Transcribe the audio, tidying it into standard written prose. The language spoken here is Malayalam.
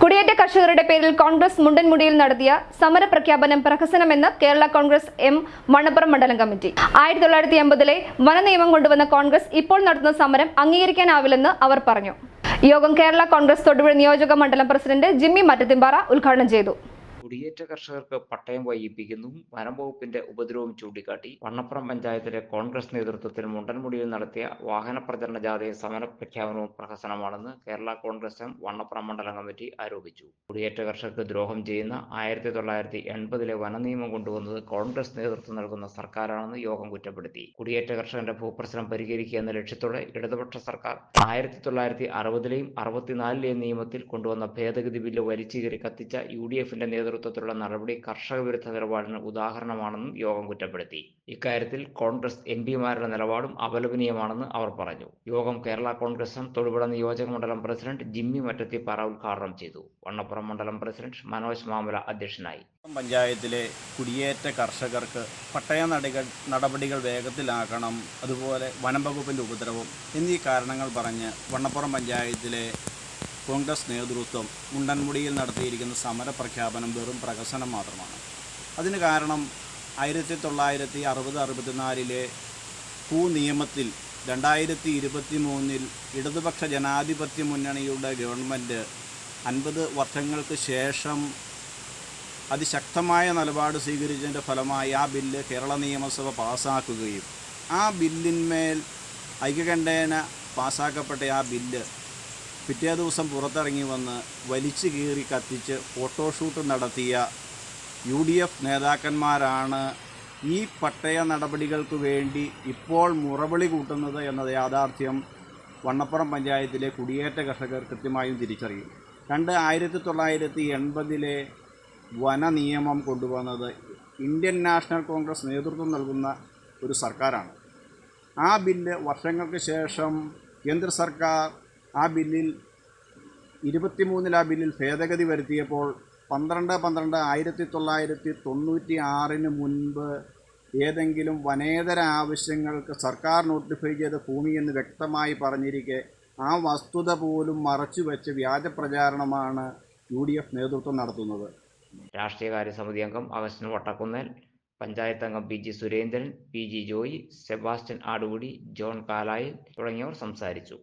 കുടിയേറ്റ കർഷകരുടെ പേരിൽ കോൺഗ്രസ് മുണ്ടൻമുടിയിൽ നടത്തിയ സമരപ്രഖ്യാപനം പ്രഹസനമെന്ന് കേരള കോൺഗ്രസ് എം മണപ്പുറം മണ്ഡലം കമ്മിറ്റി. 1980-ലെ വനനിയമം കൊണ്ടുവന്ന കോൺഗ്രസ് ഇപ്പോൾ നടത്തുന്ന സമരം അംഗീകരിക്കാനാവില്ലെന്ന് അവർ പറഞ്ഞു. യോഗം കേരള കോൺഗ്രസ് തൊടുപുഴ നിയോജക മണ്ഡലം പ്രസിഡന്റ് ജിമ്മി മറ്റത്തിമ്പാറ ഉദ്ഘാടനം ചെയ്തു. കുടിയേറ്റ കർഷകർക്ക് പട്ടയം വൈകിപ്പിക്കുന്നു, വനം വകുപ്പിന്റെ ഉപദ്രവവും ചൂണ്ടിക്കാട്ടി വണ്ണപ്പുറം പഞ്ചായത്തിലെ കോൺഗ്രസ് നേതൃത്വത്തിൽ മുണ്ടൻമുടിയിൽ നടത്തിയ വാഹന പ്രചരണ ജാഥയും സമരപ്രഖ്യാപനവും പ്രഹസനമാണെന്ന് കേരള കോൺഗ്രസ് എം വണ്ണപ്പുറം മണ്ഡലം കമ്മിറ്റി ആരോപിച്ചു. കുടിയേറ്റ കർഷകർക്ക് ദ്രോഹം ചെയ്യുന്ന 1980-ലെ വനനിയമം കൊണ്ടുവന്നത് കോൺഗ്രസ് നേതൃത്വം നൽകുന്ന സർക്കാരാണെന്ന് യോഗം കുറ്റപ്പെടുത്തി. കുടിയേറ്റ കർഷകന്റെ ഭൂപ്രശ്നം പരിഹരിക്കുക എന്ന ലക്ഷ്യത്തോടെ ഇടതുപക്ഷ സർക്കാർ 1960-ലെയും 64-ലെയും നിയമത്തിൽ കൊണ്ടുവന്ന ഭേദഗതി ബില്ല് വലിച്ചുകീറി കത്തിച്ച UDFന്റെ നേതൃത്വത്തിലുള്ള നടപടി കർഷക വിരുദ്ധ നിലപാടിന് ഉദാഹരണമാണെന്നും യോഗം കുറ്റപ്പെടുത്തി. ഇക്കാര്യത്തിൽ കോൺഗ്രസ് MPമാരുടെ നിലപാടും അപലപനീയമാണെന്ന് അവർ പറഞ്ഞു. യോഗം കേരള കോൺഗ്രസ് എം തൊടുപുഴ നിയോജക മണ്ഡലം പ്രസിഡന്റ് ജിമ്മി മറ്റത്തിപ്പാറ ഉദ്ഘാടനം ചെയ്തു. വണ്ണപ്പുറം മണ്ഡലം പ്രസിഡന്റ് മനോജ് മാമല അധ്യക്ഷനായി. പഞ്ചായത്തിലെ കുടിയേറ്റ കർഷകർക്ക് പട്ടയ നടപടികൾ വേഗത്തിലാക്കണം, അതുപോലെ വനം വകുപ്പിൻ്റെ ഉപദ്രവം എന്നീ കാരണങ്ങൾ പറഞ്ഞ് വണ്ണപ്പുറം പഞ്ചായത്തിലെ കോൺഗ്രസ് നേതൃത്വം മുണ്ടൻമുടിയിൽ നടത്തിയിരിക്കുന്ന സമരപ്രഖ്യാപനം വെറും പ്രഹസനം മാത്രമാണ്. അതിന് കാരണം 1960-64-ലെ ഭൂനിയമത്തിൽ 2023-ൽ ഇടതുപക്ഷ ജനാധിപത്യ മുന്നണിയുടെ ഗവൺമെൻറ് 50 വർഷങ്ങൾക്ക് ശേഷം അതിശക്തമായ നിലപാട് സ്വീകരിച്ചതിൻ്റെ ഫലമായി ആ ബില്ല് കേരള നിയമസഭ പാസ്സാക്കുകയും ആ ബില്ലിന്മേൽ ഐക്യകണ്ഠേന പാസ്സാക്കപ്പെട്ട ആ ബില്ല് പിറ്റേ ദിവസം പുറത്തിറങ്ങി വന്ന് വലിച്ചു കീറി കത്തിച്ച് ഫോട്ടോഷൂട്ട് നടത്തിയ UDF നേതാക്കന്മാരാണ് ഈ പട്ടയ നടപടികൾക്ക് വേണ്ടി ഇപ്പോൾ മുറവിളി കൂട്ടുന്നത് എന്ന യാഥാർത്ഥ്യം വണ്ണപ്പുറം പഞ്ചായത്തിലെ കുടിയേറ്റ കർഷകർ കൃത്യമായും തിരിച്ചറിയും. 1980-ലെ വനനിയമം കൊണ്ടുവന്നത് ഇന്ത്യൻ നാഷണൽ കോൺഗ്രസ് നേതൃത്വം നൽകുന്ന ഒരു സർക്കാരാണ്. ആ ബില്ല് വർഷങ്ങൾക്ക് ശേഷം കേന്ദ്ര സർക്കാർ ആ ബില്ലിൽ 23-ൽ ആ ബില്ലിൽ ഭേദഗതി വരുത്തിയപ്പോൾ 12/12/1996 മുൻപ് ഏതെങ്കിലും വനേതര ആവശ്യങ്ങൾക്ക് സർക്കാർ നോട്ടിഫൈ ചെയ്ത ഭൂമി എന്ന് വ്യക്തമായി പറഞ്ഞിരിക്കെ ആ വസ്തുത പോലും മറച്ചുവെച്ച് വ്യാജ പ്രചാരണമാണ് UDF നേതൃത്വം നടത്തുന്നത്. രാഷ്ട്രീയകാര്യ സമിതി അംഗം അഗസ്റ്റിൻ വട്ടക്കുന്നേൽ, പഞ്ചായത്ത് അംഗം PG സുരേന്ദ്രൻ, PG ജോയി, സെബാസ്റ്റ്യൻ ആടുകുടി, ജോൺ കാലായിൽ തുടങ്ങിയവർ സംസാരിച്ചു.